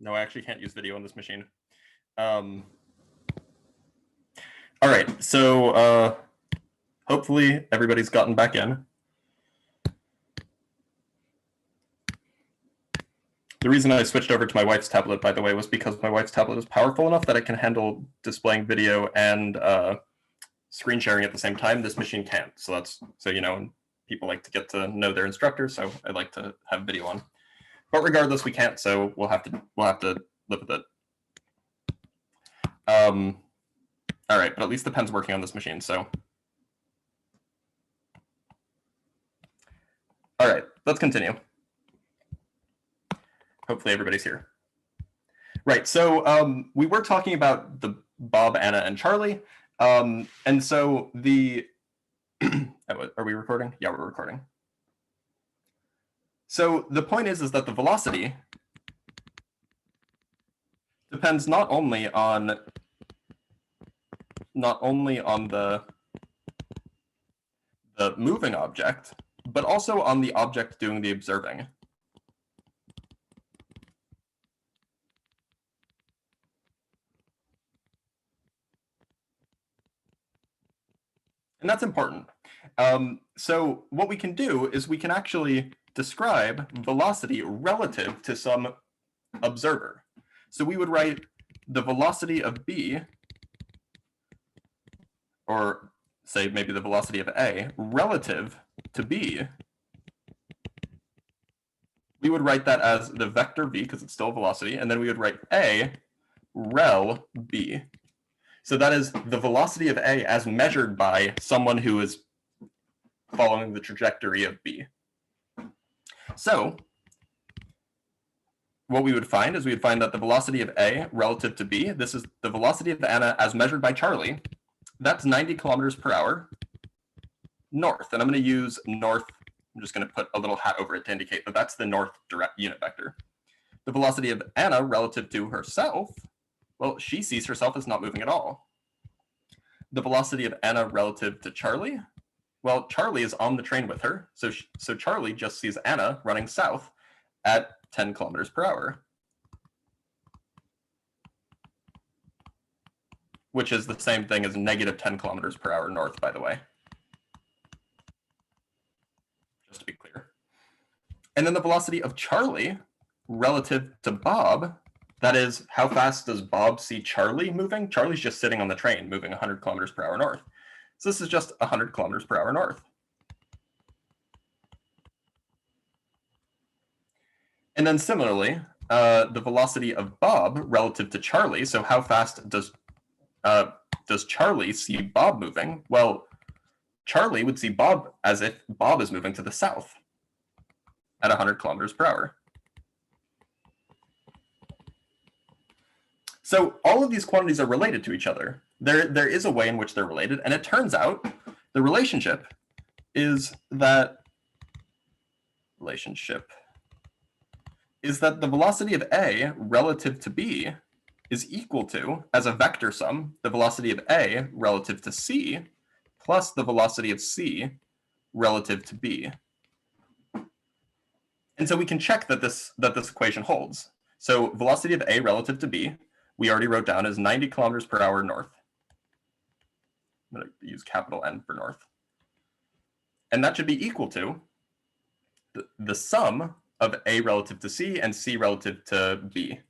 No, I actually can't use video on this machine. All right, so hopefully everybody's gotten back in. The reason I switched over to my wife's tablet, by the way, was because my wife's tablet is powerful enough that it can handle displaying video and screen sharing at the same time. This machine can't. So people like to get to know their instructor, so I like to have video on. But regardless, we can't, so we'll have to live with it. All right, but at least the pen's working on this machine, so. All right, let's continue. Hopefully everybody's here. Right, so we were talking about the Bob, Anna, and Charlie. And so the, are we recording? Yeah, we're recording. So the point is that the velocity depends not only on the moving object, but also on the object doing the observing. And that's important. So what we can do is we can actually describe velocity relative to some observer. So we would write the velocity of B, or say maybe the velocity of A, relative to B. We would write that as the vector V, because it's still a velocity, and then we would write A rel B. So that is the velocity of A as measured by someone who is following the trajectory of B. So what we would find is we would find that the velocity of A relative to B, this is the velocity of Anna as measured by Charlie, that's 90 kilometers per hour north. And I'm going to use north. I'm just going to put a little hat over it to indicate that that's the north direct unit vector. The velocity of Anna relative to herself, well, she sees herself as not moving at all. The velocity of Anna relative to Charlie, well, Charlie is on the train with her. So Charlie just sees Anna running south at 10 kilometers per hour. Which is the same thing as negative 10 kilometers per hour north, by the way. Just to be clear. And then the velocity of Charlie relative to Bob, that is, how fast does Bob see Charlie moving? Charlie's just sitting on the train moving 100 kilometers per hour north. So this is just 100 kilometers per hour north. And then similarly, the velocity of Bob relative to Charlie, so how fast does Charlie see Bob moving? Well, Charlie would see Bob as if Bob is moving to the south at 100 kilometers per hour. So all of these quantities are related to each other. There is a way in which they're related, and it turns out the relationship is that the velocity of A relative to B is equal to, as a vector sum, the velocity of A relative to C plus the velocity of C relative to B. And so we can check that this equation holds. So velocity of A relative to B, we already wrote down as 90 kilometers per hour north. I'm going to use capital N for north. And that should be equal to the sum of A relative to C and C relative to B.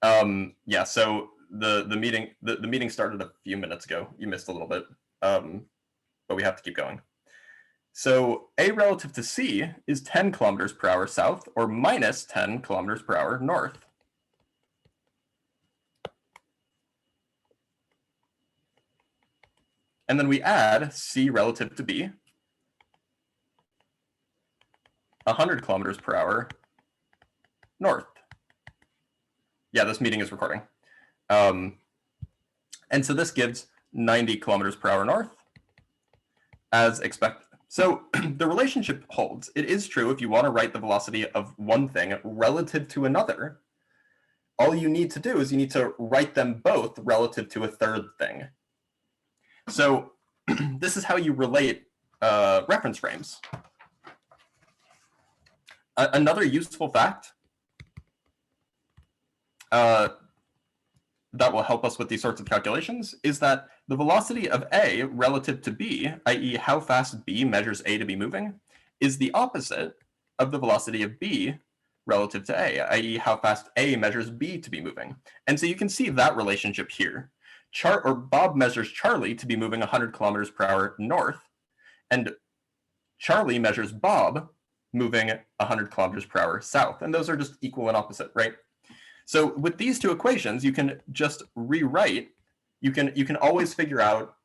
Yeah, so the meeting started a few minutes ago. You missed a little bit, but we have to keep going. So A relative to C is 10 kilometers per hour south, or minus 10 kilometers per hour north. And then we add C relative to B, 100 kilometers per hour north. Yeah, this meeting is recording. And so this gives 90 kilometers per hour north as expected. So the relationship holds. It is true if you want to write the velocity of one thing relative to another, all you need to do is you need to write them both relative to a third thing. So this is how you relate reference frames. Another useful fact that will help us with these sorts of calculations is that the velocity of A relative to B, i.e. how fast B measures A to be moving, is the opposite of the velocity of B relative to A, i.e. how fast A measures B to be moving. And so you can see that relationship here. Bob measures Charlie to be moving 100 kilometers per hour north, and Charlie measures Bob moving 100 kilometers per hour south. And those are just equal and opposite, right? So with these two equations, you can just rewrite. You can always figure out,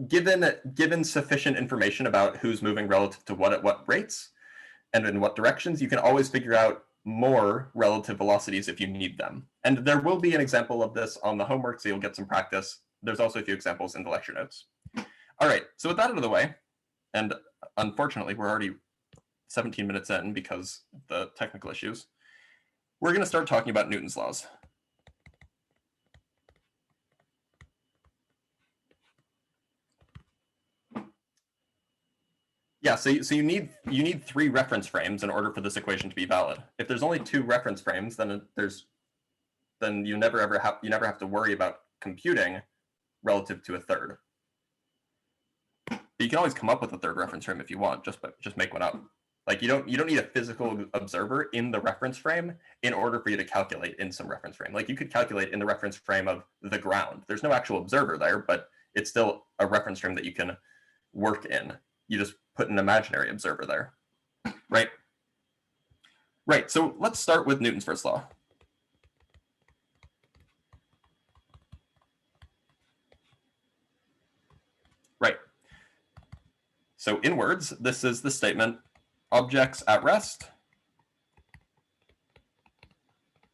given sufficient information about who's moving relative to what at what rates and in what directions, you can always figure out more relative velocities if you need them. And there will be an example of this on the homework, so you'll get some practice. There's also a few examples in the lecture notes. All right, so with that out of the way, and unfortunately, we're already 17 minutes in because of the technical issues, we're going to start talking about Newton's laws. Yeah, so you need 3 reference frames in order for this equation to be valid. If there's only 2 reference frames, then you never have to worry about computing relative to a third. But you can always come up with a third reference frame if you want, just make one up. Like you don't need a physical observer in the reference frame in order for you to calculate in some reference frame. Like you could calculate in the reference frame of the ground. There's no actual observer there, but it's still a reference frame that you can work in. You just put an imaginary observer there, right? Right, so let's start with Newton's first law. Right. So in words, this is the statement: objects at rest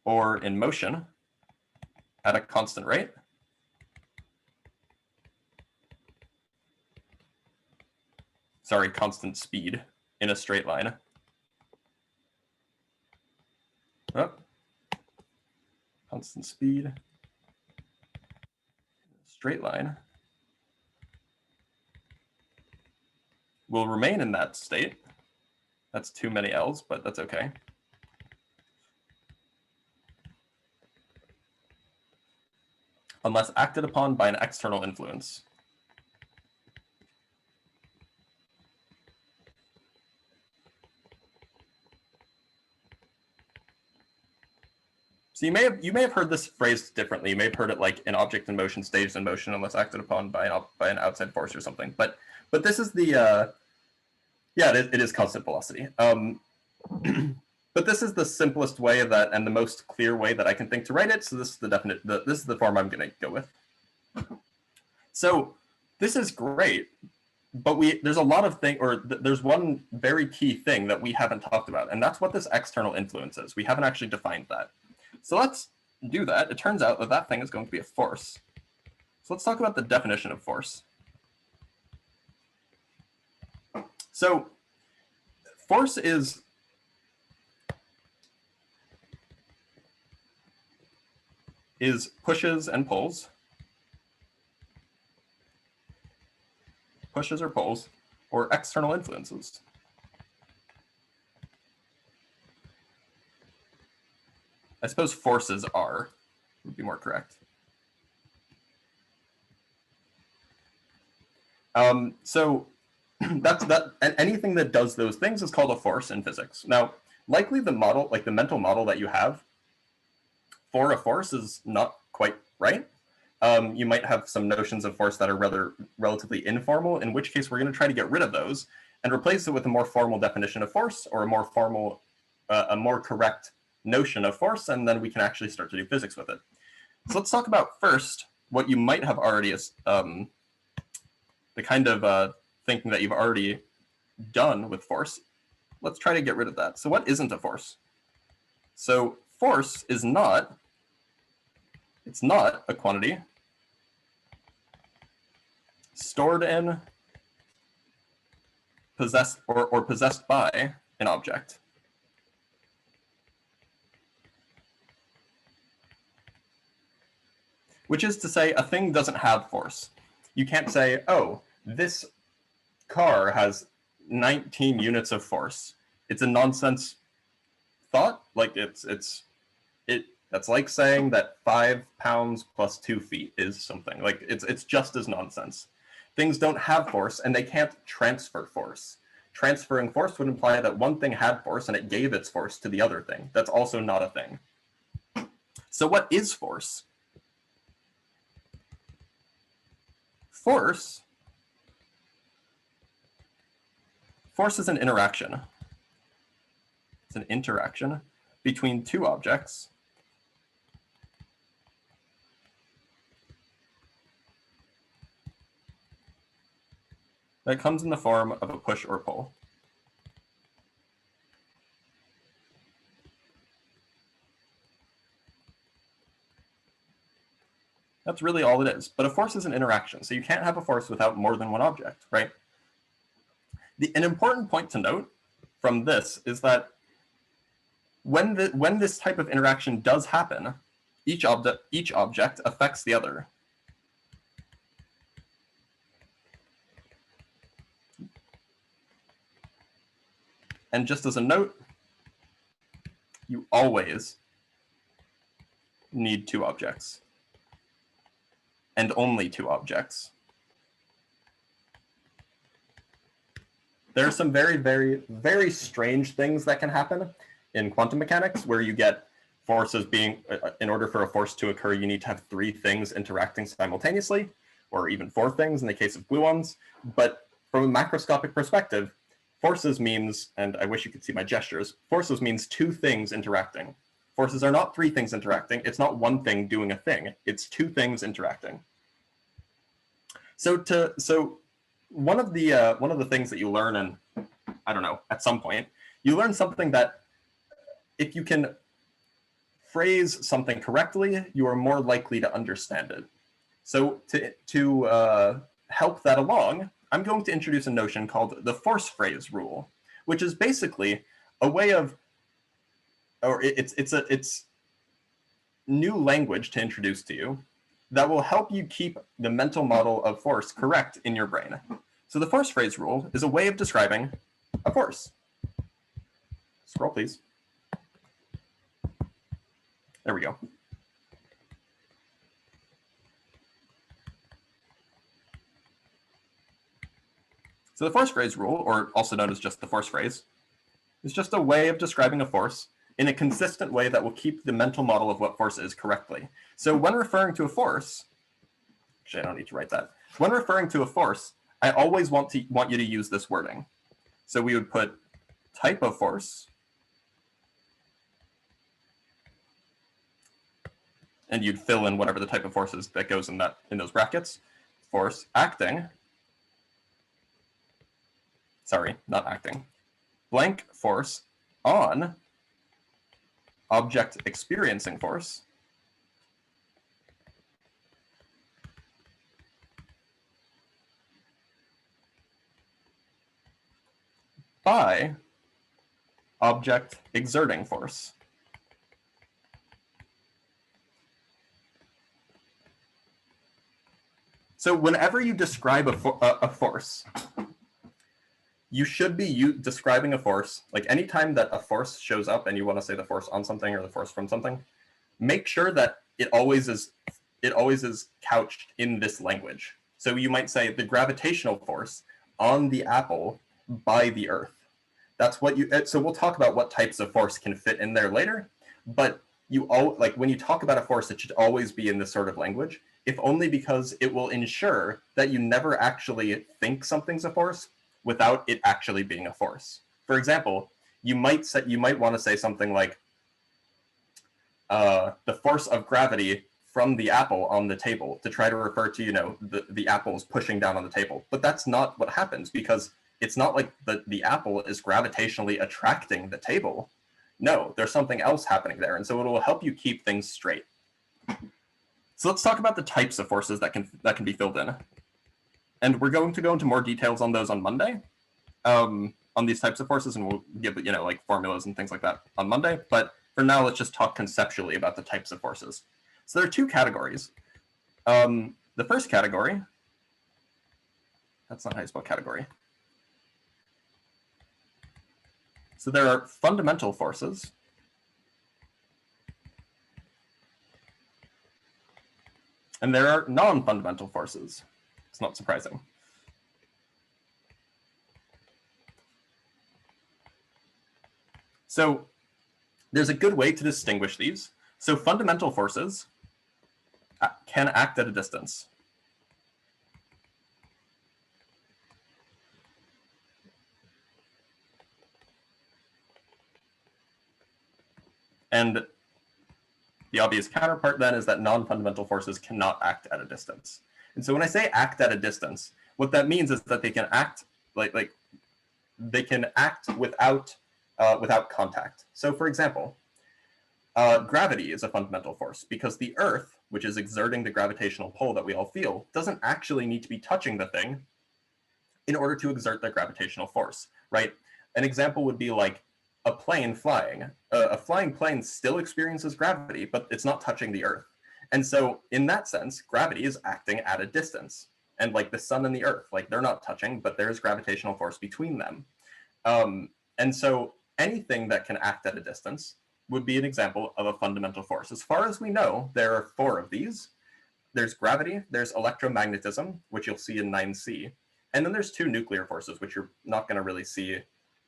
or in motion at a constant rate constant speed in a straight line. Constant speed, straight line, will remain in that state. That's too many L's, but that's okay. Unless acted upon by an external influence. So you may have heard this phrase differently. You may have heard it like an object in motion stays in motion unless acted upon by an outside force or something. But this is the it is constant velocity. But this is the simplest way and the most clear way that I can think to write it. So this is this is the form I'm going to go with. So this is great, but there's a lot of there's one very key thing that we haven't talked about, and that's what this external influence is. We haven't actually defined that. So let's do that. It turns out that thing is going to be a force. So let's talk about the definition of force. So force is pushes and pulls. Pushes or pulls, or external influences. I suppose forces would be more correct. So that's and anything that does those things is called a force in physics. Now, likely the model, like the mental model that you have for a force, is not quite right. You might have some notions of force that are relatively informal, in which case we're going to try to get rid of those and replace it with a more formal definition of force, or a more correct notion of force, and then we can actually start to do physics with it. So let's talk about first what you might have already, the kind of thinking that you've already done with force. Let's try to get rid of that. So what isn't a force? So force is not a quantity stored in, possessed, or possessed by an object. Which is to say, a thing doesn't have force. You can't say, oh, this car has 19 units of force. It's a nonsense thought, like that's like saying that 5 pounds plus 2 feet is something. Like it's just as nonsense. Things don't have force and they can't transfer force. Transferring force would imply that one thing had force and it gave its force to the other thing. That's also not a thing. So what is force? Force is an interaction. It's an interaction between two objects that comes in the form of a push or pull. That's really all it is. But a force is an interaction, so you can't have a force without more than one object, right? An important point to note from this is that when this type of interaction does happen, each object affects the other. And just as a note, you always need two objects. And only two objects. There are some very, very, very strange things that can happen in quantum mechanics where you get forces being, in order for a force to occur, you need to have 3 things interacting simultaneously, or even 4 things in the case of gluons. But from a macroscopic perspective, forces means, and I wish you could see my gestures, forces means 2 things interacting. Forces are not 3 things interacting. It's not one thing doing a thing. It's 2 things interacting. So one of the things that you learn, and I don't know, at some point, you learn something that if you can phrase something correctly, you are more likely to understand it. So to help that along, I'm going to introduce a notion called the force phrase rule, which is basically a way of, or it's new language to introduce to you that will help you keep the mental model of force correct in your brain. So the force phrase rule is a way of describing a force. Scroll, please. There we go. So the force phrase rule, or also known as just the force phrase, is just a way of describing a force in a consistent way that will keep the mental model of what force is correctly. So when referring to a force, actually I don't need to write that. When referring to a force, I always want you to use this wording. So we would put type of force, and you'd fill in whatever the type of force is that goes in those brackets. Force acting, sorry, not acting, blank force on object experiencing force by object exerting force. So whenever you describe a force, you should be describing a force, like anytime that a force shows up and you want to say the force on something or the force from something, make sure that it always is couched in this language. So you might say the gravitational force on the apple by the earth. That's what so we'll talk about what types of force can fit in there later, but when you talk about a force, it should always be in this sort of language, if only because it will ensure that you never actually think something's a force without it actually being a force. For example, you might want to say something like the force of gravity from the apple on the table to try to refer to, the apples pushing down on the table. But that's not what happens, because it's not like the apple is gravitationally attracting the table. No, there's something else happening there. And so it will help you keep things straight. So let's talk about the types of forces that can be filled in. And we're going to go into more details on those on Monday, on these types of forces, and we'll give, like formulas and things like that on Monday. But for now, let's just talk conceptually about the types of forces. So there are 2 categories. The first category, that's not how you spell category. So there are fundamental forces And there are non-fundamental forces. It's not surprising. So there's a good way to distinguish these. So fundamental forces can act at a distance. And the obvious counterpart then is that non-fundamental forces cannot act at a distance. And so when I say act at a distance, what that means is that they can act like they can act without contact. So for example, gravity is a fundamental force because the Earth, which is exerting the gravitational pull that we all feel, doesn't actually need to be touching the thing in order to exert that gravitational force, right? An example would be like a plane flying. A flying plane still experiences gravity, but it's not touching the Earth. And so in that sense, gravity is acting at a distance. And like the sun and the Earth, like they're not touching, but there's gravitational force between them. And so anything that can act at a distance would be an example of a fundamental force. As far as we know, there are 4 of these. There's gravity, there's electromagnetism, which you'll see in 9C, and then there's 2 nuclear forces, which you're not going to really see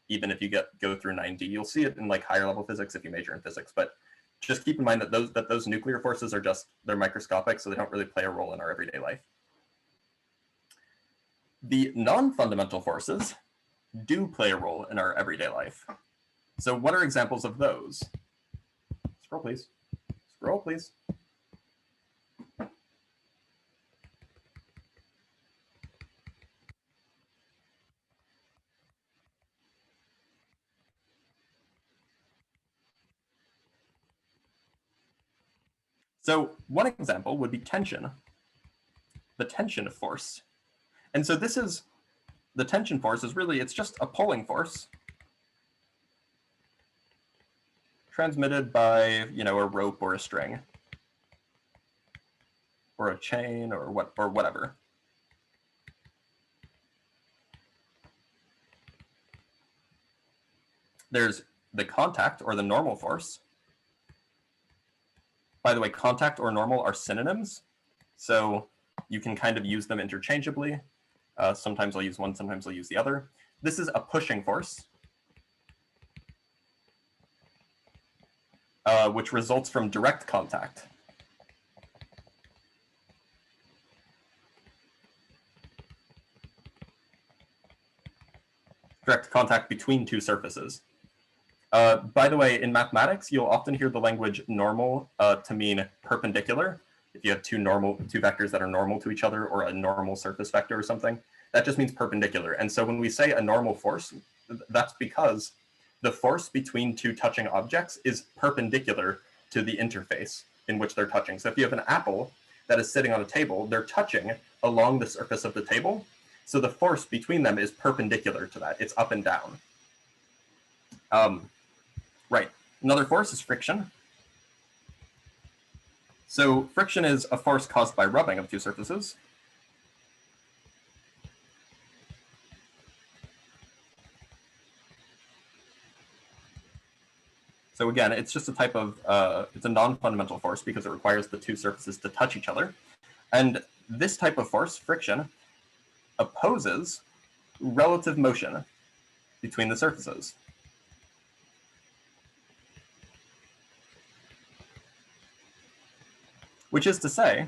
even if you go through 9D. You'll see it in like higher level physics if you major in physics, but just keep in mind that those nuclear forces are they're microscopic, so they don't really play a role in our everyday life. The non-fundamental forces do play a role in our everyday life. So what are examples of those? Scroll, please. Scroll, please. So one example would be tension, the tension force. And so the tension force is really, it's just a pulling force transmitted by, a rope or a string or a chain or whatever. There's the contact or the normal force. By the way, contact or normal are synonyms, so you can kind of use them interchangeably. Sometimes I'll use one, sometimes I'll use the other. This is a pushing force, which results from direct contact. Direct contact between 2 surfaces. By the way, in mathematics, you'll often hear the language normal to mean perpendicular. If you have two vectors that are normal to each other, or a normal surface vector or something, that just means perpendicular. And so when we say a normal force, that's because the force between 2 touching objects is perpendicular to the interface in which they're touching. So if you have an apple that is sitting on a table, they're touching along the surface of the table. So the force between them is perpendicular to that. It's up and down. Right. Another force is friction. So friction is a force caused by rubbing of 2 surfaces. So again, it's just a type of, it's a non-fundamental force because it requires the 2 surfaces to touch each other. And this type of force, friction, opposes relative motion between the surfaces. Which is to say,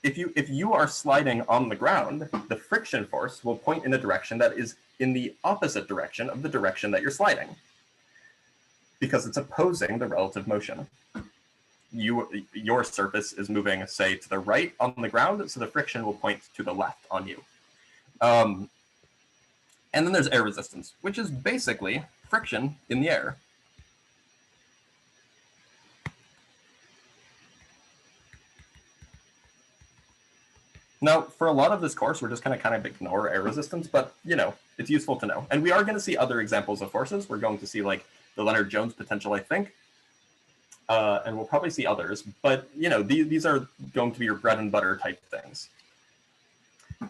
if you are sliding on the ground, the friction force will point in a direction that is in the opposite direction of the direction that you're sliding, because it's opposing the relative motion. Your surface is moving, say, to the right on the ground, so the friction will point to the left on you. And then there's air resistance, which is basically friction in the air. Now, for a lot of this course, we're just going to kind of ignore air resistance, but, it's useful to know. And we are going to see other examples of forces. We're going to see, like, the Leonard-Jones potential, I think. And we'll probably see others. But, these are going to be your bread and butter type things.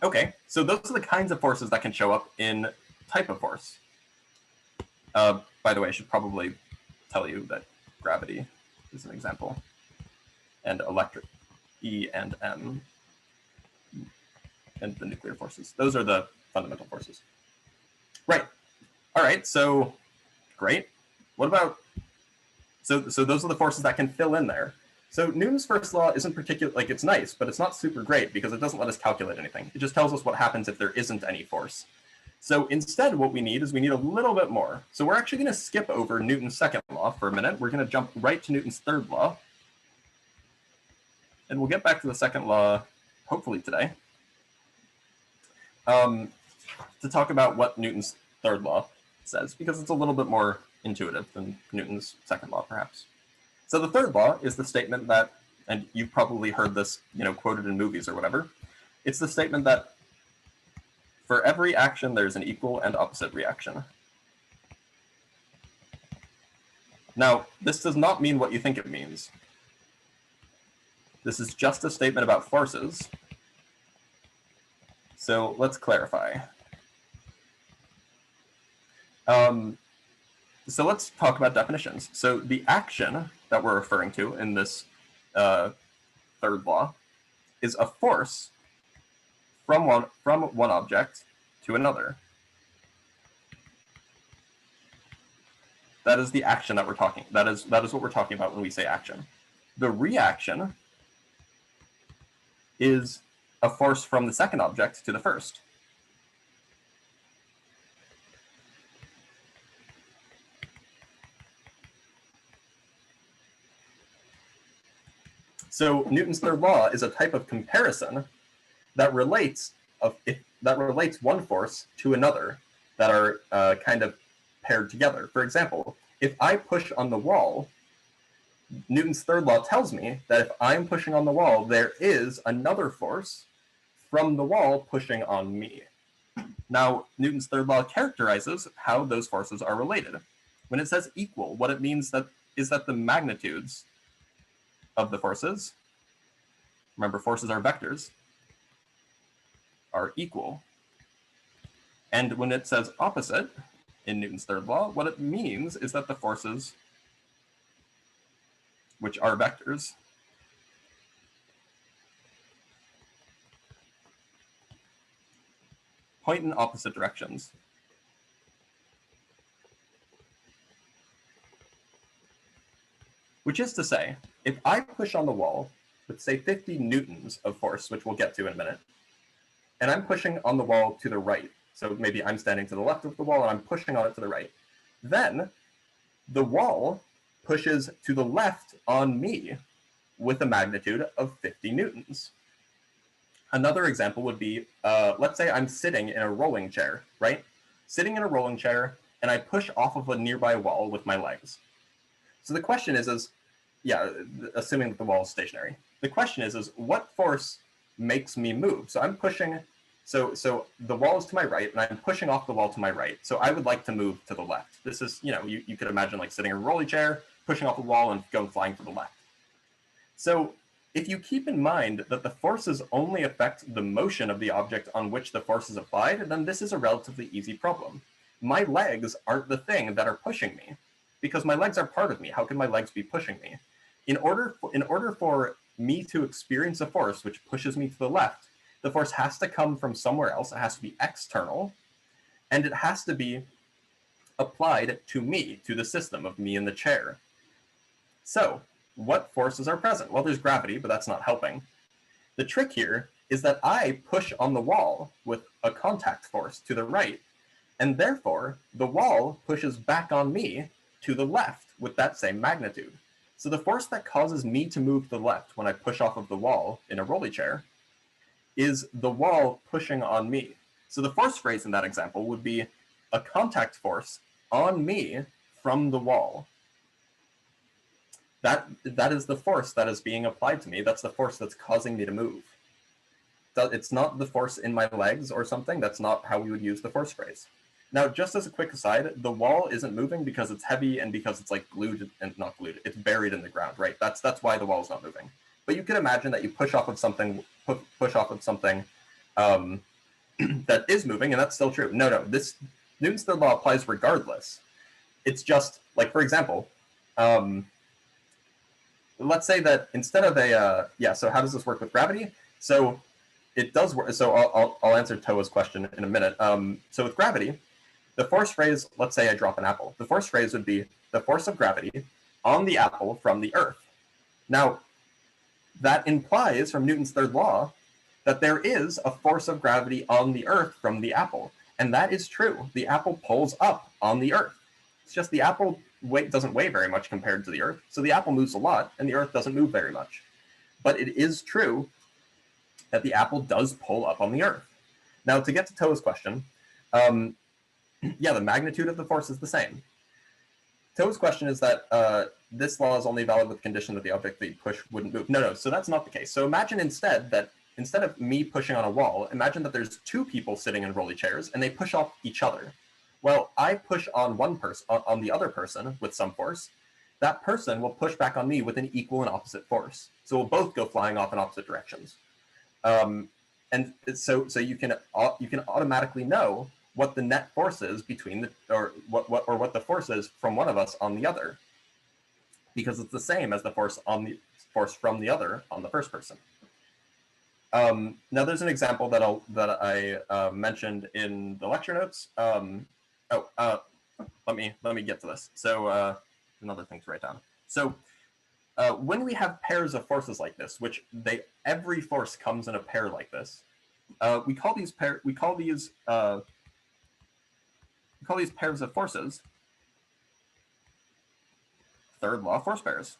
Okay, so those are the kinds of forces that can show up in type of force. By the way, I should probably tell you that gravity is an example. And electric. E and M, and the nuclear forces. Those are the fundamental forces. Right. All right, so great. What about, so those are the forces that can fill in there. So Newton's first law isn't particular, like it's nice, but it's not super great because it doesn't let us calculate anything. It just tells us what happens if there isn't any force. So instead, what we need is we need a little bit more. So we're actually going to skip over Newton's second law for a minute. We're going to jump right to Newton's third law. And we'll get back to the second law, hopefully today, to talk about what Newton's third law says, because it's a little bit more intuitive than Newton's second law, perhaps. So the third law is the statement that, and you've probably heard this, quoted in movies or whatever. It's the statement that for every action, there's an equal and opposite reaction. Now, this does not mean what you think it means. This is just a statement about forces. So let's clarify. So let's talk about definitions. So the action that we're referring to in this third law is a force from one object to another. That is the action that we're talking. That is what we're talking about when we say action. The reaction is a force from the second object to the first. So Newton's third law is a type of comparison that relates one force to another that are kind of paired together. For example, if I push on the wall, Newton's third law tells me that if I'm pushing on the wall, there is another force from the wall pushing on me. Now, Newton's third law characterizes how those forces are related. When it says equal, what it means is that the magnitudes of the forces, remember forces are vectors, are equal. And when it says opposite in Newton's third law, what it means is that the forces, which are vectors, point in opposite directions. Which is to say, if I push on the wall with, say, 50 newtons of force, which we'll get to in a minute, and I'm pushing on the wall to the right, so maybe I'm standing to the left of the wall and I'm pushing on it to the right, then the wall pushes to the left on me with a magnitude of 50 newtons. Another example would be, let's say I'm sitting in a rolling chair, right? Sitting in a rolling chair, and I push off of a nearby wall with my legs. So the question is assuming that the wall is stationary, the question is what force makes me move? So I'm pushing, so the wall is to my right, and I'm pushing off the wall to my right. So I would like to move to the left. This is, you could imagine like sitting in a rolling chair, pushing off the wall and going flying to the left. So if you keep in mind that the forces only affect the motion of the object on which the force is applied, then this is a relatively easy problem. My legs aren't the thing that are pushing me, because my legs are part of me. How can my legs be pushing me? In order for me to experience a force which pushes me to the left, the force has to come from somewhere else. It has to be external, and it has to be applied to me, to the system of me in the chair. So what forces are present? Well, there's gravity, but that's not helping. The trick here is that I push on the wall with a contact force to the right, and therefore the wall pushes back on me to the left with that same magnitude. So the force that causes me to move to the left when I push off of the wall in a rolly chair is the wall pushing on me. So the force phrase in that example would be a contact force on me from the wall. That is the force that is being applied to me. That's the force that's causing me to move. It's not the force in my legs or something. That's not how we would use the force phrase. Now, just as a quick aside, the wall isn't moving because it's heavy and because it's like glued and not glued. It's buried in the ground, right? That's why the wall is not moving. But you can imagine that you push off of something, that is moving, and that's still true. No, this Newton's third law applies regardless. It's just like, for example, let's say that instead of a, so how does this work with gravity? So it does work. So I'll answer Toa's question in a minute. So with gravity, the force phrase, let's say I drop an apple. The force phrase would be the force of gravity on the apple from the earth. Now, that implies from Newton's third law that there is a force of gravity on the earth from the apple. And that is true. The apple pulls up on the earth. It's just the apple doesn't weigh very much compared to the earth. So the apple moves a lot and the earth doesn't move very much. But it is true that the apple does pull up on the earth. Now, to get to Toa's question, the magnitude of the force is the same. Toa's question is that this law is only valid with the condition that the object that you push wouldn't move. No, so that's not the case. So imagine instead that instead of me pushing on a wall, imagine that there's two people sitting in rolly chairs and they push off each other. Well, I push on one person, on the other person with some force. That person will push back on me with an equal and opposite force. So we'll both go flying off in opposite directions. And so you can automatically know what the net force is between what the force is from one of us on the other, because it's the same as the force from the other on the first person. Now there's an example that I mentioned in the lecture notes. Let me get to this. So another thing to write down. So when we have pairs of forces like this, which every force comes in a pair like this, we call these pairs of forces third law force pairs.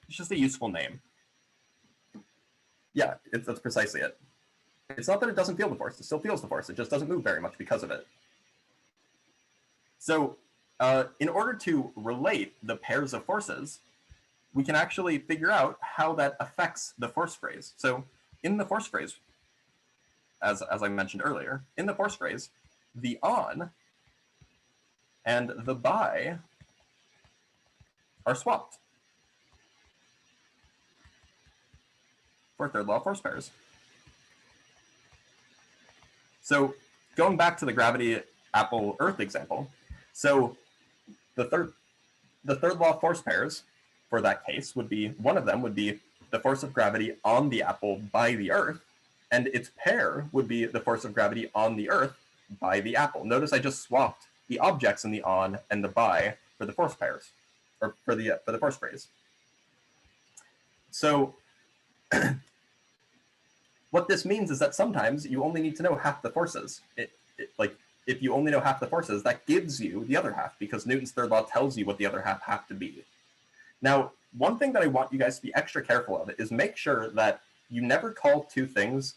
It's just a useful name. Yeah, that's precisely it. It's not that it doesn't feel the force. It still feels the force. It just doesn't move very much because of it. So in order to relate the pairs of forces, we can actually figure out how that affects the force phrase. So in the force phrase, as I mentioned earlier, in the force phrase, the on and the by are swapped for third law force pairs. So going back to the gravity apple earth example, so the third law force pairs for that case would be, one of them would be the force of gravity on the apple by the earth, and its pair would be the force of gravity on the earth by the apple. Notice I just swapped the objects in the on and the by for the force pairs, or for the force phrase. So what this means is that sometimes you only need to know half the forces. Like if you only know half the forces, that gives you the other half, because Newton's third law tells you what the other half have to be. Now, one thing that I want you guys to be extra careful of is make sure that you never call two things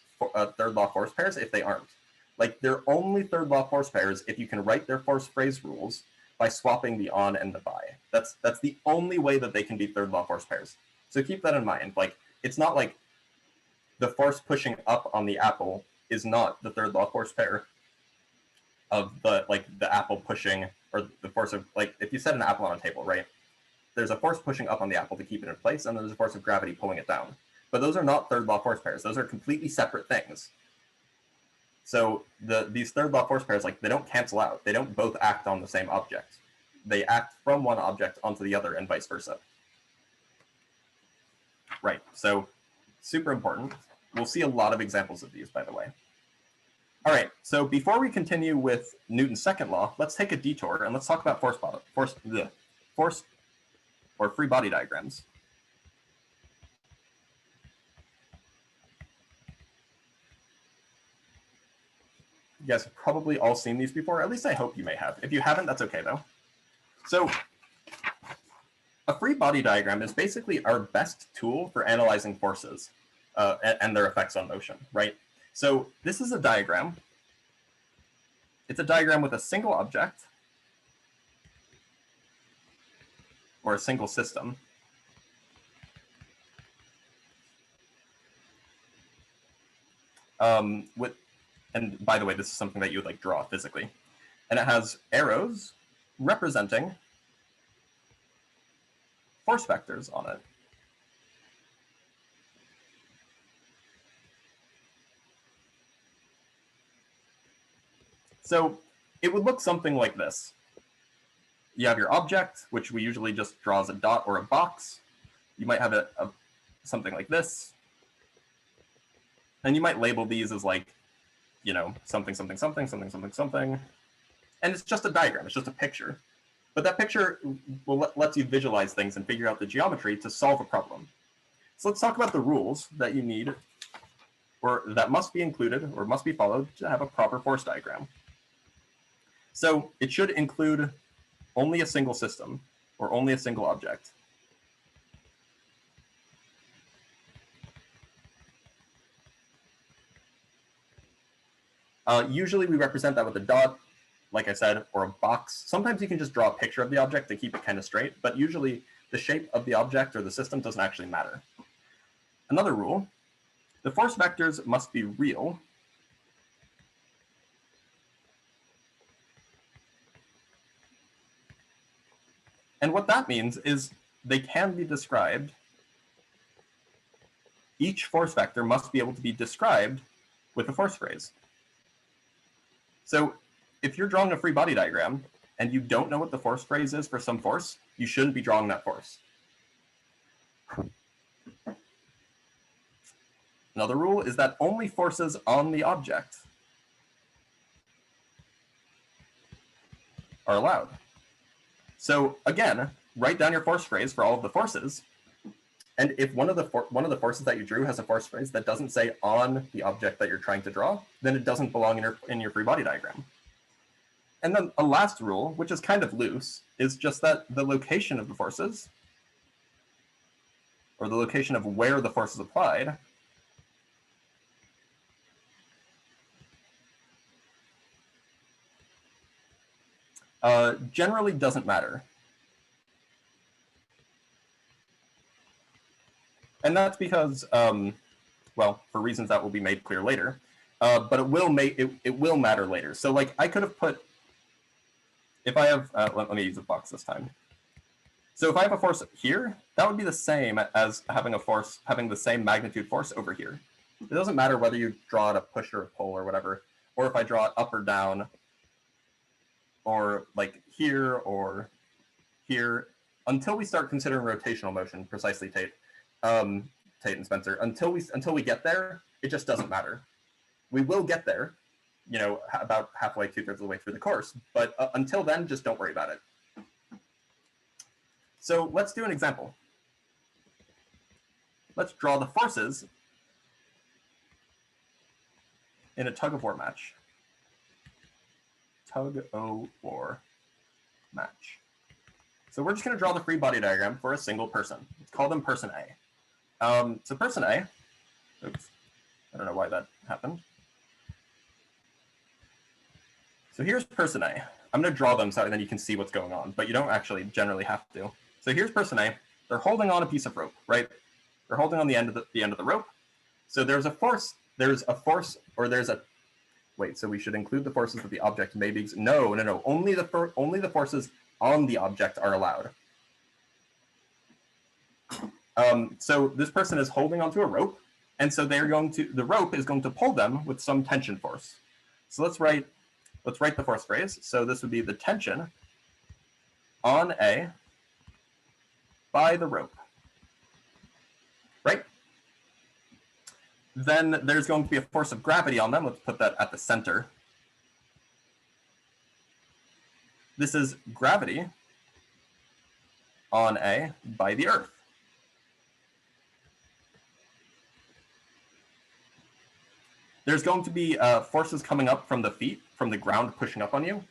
third law force pairs if they aren't. Like, they're only third law force pairs if you can write their force phrase rules by swapping the on and the by. That's the only way that they can be third law force pairs. So keep that in mind. Like, it's not like the force pushing up on the apple is not the third law force pair of the apple pushing, or the force of, like, if you set an apple on a table, right? There's a force pushing up on the apple to keep it in place, and there's a force of gravity pulling it down. But those are not third law force pairs. Those are completely separate things. So these third law force pairs, like, they don't cancel out. They don't both act on the same object. They act from one object onto the other and vice versa. Right, so super important. We'll see a lot of examples of these, by the way. All right, so before we continue with Newton's second law, let's take a detour and let's talk about force or free body diagrams. You guys have probably all seen these before. At least I hope you may have. If you haven't, that's okay though. So a free body diagram is basically our best tool for analyzing forces and their effects on motion, right? So this is a diagram. It's a diagram with a single object or a single system. And by the way, this is something that you would like draw physically. And it has arrows representing force vectors on it. So it would look something like this. You have your object, which we usually just draw as a dot or a box. You might have something like this. And you might label these as like, you know, something, something, something, something, something, something. And it's just a diagram, it's just a picture. But that picture lets you visualize things and figure out the geometry to solve a problem. So let's talk about the rules that you need, or that must be included or must be followed to have a proper force diagram. So it should include only a single system or only a single object. Usually we represent that with a dot, like I said, or a box. Sometimes you can just draw a picture of the object to keep it kind of straight, but usually the shape of the object or the system doesn't actually matter. Another rule, the force vectors must be real. And what that means is they can be described. Each force vector must be able to be described with a force phrase. So if you're drawing a free body diagram and you don't know what the force phrase is for some force, you shouldn't be drawing that force. Another rule is that only forces on the object are allowed. So again, write down your force phrase for all of the forces. And if one of the forces that you drew has a force phrase that doesn't say on the object that you're trying to draw, then it doesn't belong in your free body diagram. And then a last rule, which is kind of loose, is just that the location of the forces, or the location of where the force is applied, generally doesn't matter. And that's because, well, for reasons that will be made clear later, but it will matter later. So like I could have put, if I have, let me use a box this time. So if I have a force here, that would be the same as having a force, having the same magnitude force over here. It doesn't matter whether you draw it a push or a pull or whatever, or if I draw it up or down, or like here or here, until we start considering rotational motion, precisely Tate and Spencer, until we get there, it just doesn't matter. We will get there, you know, about halfway, 2/3 of the way through the course, but until then, just don't worry about it. So let's do an example. Let's draw the forces in a tug-of-war match. Tug-of-war match. So we're just going to draw the free body diagram for a single person. Let's call them person A. So person A, oops, I don't know why that happened. So here's person A. I'm going to draw them so then you can see what's going on, but you don't actually generally have to. So here's person A. They're holding on a piece of rope, right? They're holding on the end of the rope. So there's a force, or there's a, wait, so we should include the forces that the object may be, no, only the forces on the object are allowed. So this person is holding onto a rope, and so the rope is going to pull them with some tension force. So let's write the force phrase. So this would be the tension on A by the rope, right? Then there's going to be a force of gravity on them. Let's put that at the center. This is gravity on A by the earth. There's going to be forces coming up from the feet, from the ground pushing up on you.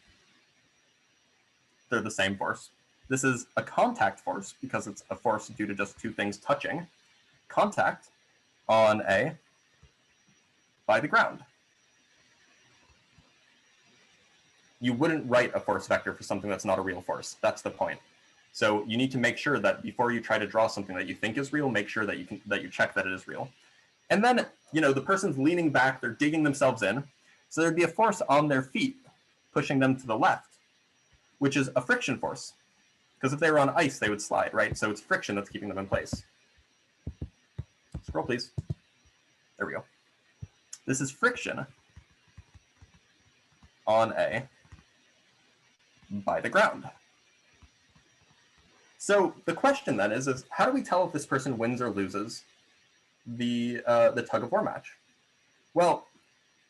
They're the same force. This is a contact force because it's a force due to just two things touching. Contact on A by the ground. You wouldn't write a force vector for something that's not a real force. That's the point. So you need to make sure that before you try to draw something that you think is real, make sure that you check that it is real. And then, you know, the person's leaning back, they're digging themselves in. So there'd be a force on their feet pushing them to the left, which is a friction force. Because if they were on ice, they would slide, right? So it's friction that's keeping them in place. Scroll, please. There we go. This is friction on A by the ground. So the question then is how do we tell if this person wins or loses the tug of war match? Well,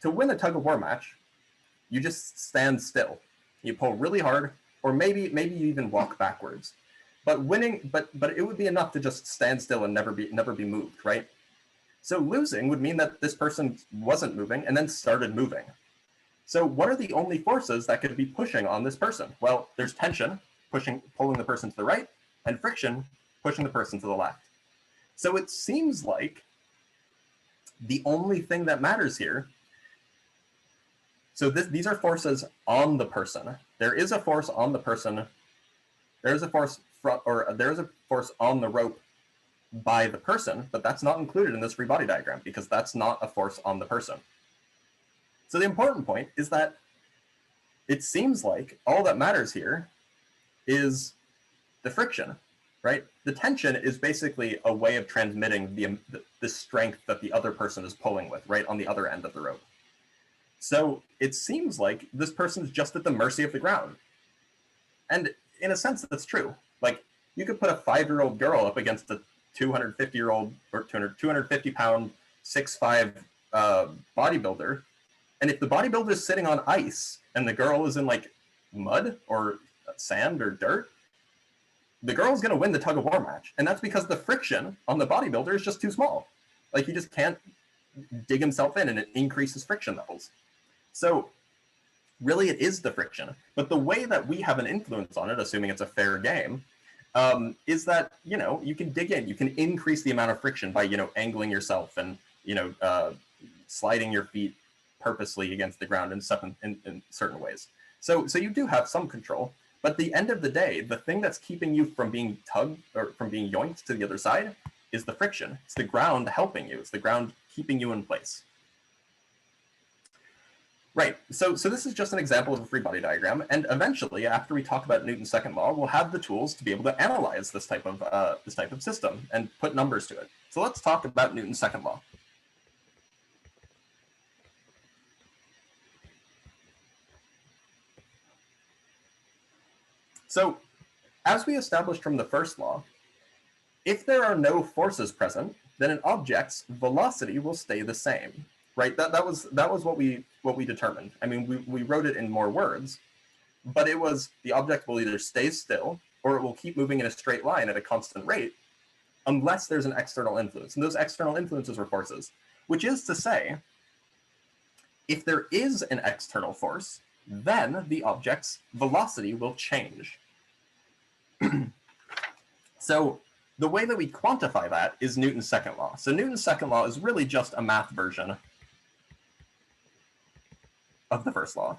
to win a tug of war match, you just stand still. You pull really hard, or maybe you even walk backwards. But winning, but it would be enough to just stand still and never be moved, right? So losing would mean that this person wasn't moving and then started moving. So what are the only forces that could be pushing on this person? Well, there's tension, pulling the person to the right, and friction, pushing the person to the left. So it seems like the only thing that matters here, so these are forces on the person. There is a force on the person. There's a force there's a force on the rope by the person, but that's not included in this free body diagram because that's not a force on the person. So the important point is that it seems like all that matters here is the friction, right? The tension is basically a way of transmitting the strength that the other person is pulling with, right, on the other end of the rope. So it seems like this person's just at the mercy of the ground. And in a sense, that's true. Like, you could put a 5-year-old girl up against a 250-year-old or 250-pound 6'5" bodybuilder, and if the bodybuilder is sitting on ice and the girl is in like mud or sand or dirt, the girl's going to win the tug of war match, and that's because the friction on the bodybuilder is just too small. Like, he just can't dig himself in, and it increases friction levels. So really it is the friction, but the way that we have an influence on it, assuming it's a fair game, is that, you know, you can dig in, you can increase the amount of friction by, you know, angling yourself and, you know, sliding your feet purposely against the ground and stuff in certain ways. So you do have some control, but at the end of the day, the thing that's keeping you from being tugged or from being yoinked to the other side is the friction. It's the ground helping you. It's the ground keeping you in place. Right, so this is just an example of a free body diagram, and eventually, after we talk about Newton's second law, we'll have the tools to be able to analyze this type of system and put numbers to it. So let's talk about Newton's second law. So, as we established from the first law, if there are no forces present, then an object's velocity will stay the same. Right, that was what we determined. I mean, we wrote it in more words, but it was the object will either stay still or it will keep moving in a straight line at a constant rate unless there's an external influence. And those external influences were forces, which is to say, if there is an external force, then the object's velocity will change. So the way that we quantify that is Newton's second law. So Newton's second law is really just a math version of the first law.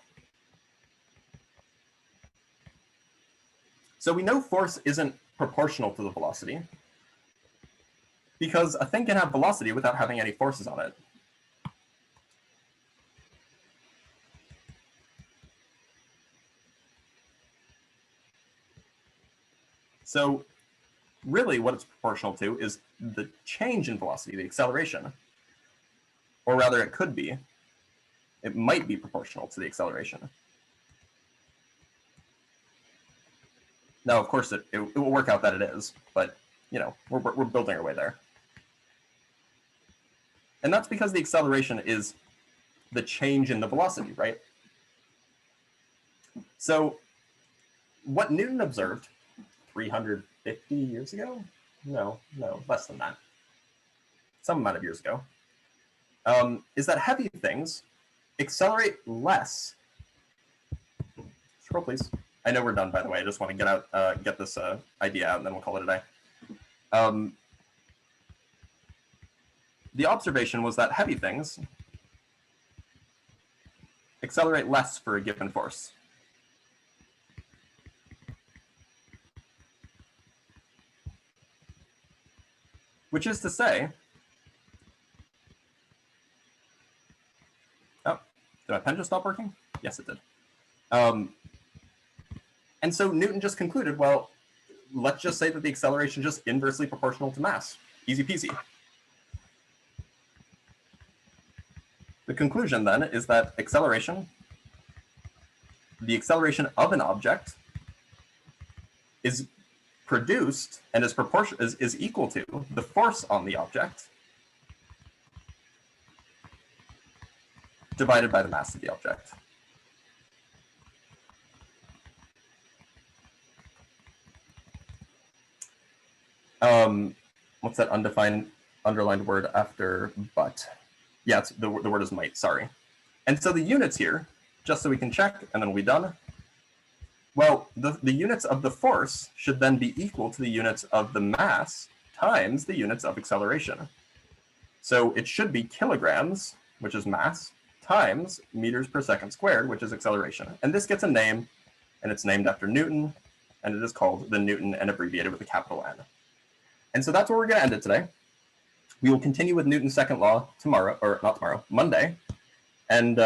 So we know force isn't proportional to the velocity because a thing can have velocity without having any forces on it. So really what it's proportional to is the change in velocity, the acceleration, or rather it could be. It might be proportional to the acceleration. Now, of course, it will work out that it is, but, you know, we're building our way there. And that's because the acceleration is the change in the velocity, right? So what Newton observed 350 years ago? No, less than that. Some amount of years ago, is that heavy things accelerate less. Scroll, please. I know we're done, by the way. I just want to get this idea out, and then we'll call it a day. The observation was that heavy things accelerate less for a given force. Which is to say, oh, did my pen just stop working? Yes, it did. And so Newton just concluded, well, let's just say that the acceleration is just inversely proportional to mass. Easy peasy. The conclusion then is that acceleration the acceleration of an object is produced and is equal to the force on the object divided by the mass of the object. What's that undefined underlined word after but? Yeah, it's the word is might, sorry. And so the units here, just so we can check and then we'll be done. Well, the units of the force should then be equal to the units of the mass times the units of acceleration. So it should be kilograms, which is mass, times meters per second squared, which is acceleration. And this gets a name, and it's named after Newton, and it is called the Newton and abbreviated with a capital N. And so that's where we're going to end it today. We will continue with Newton's second law tomorrow, or not tomorrow, Monday. And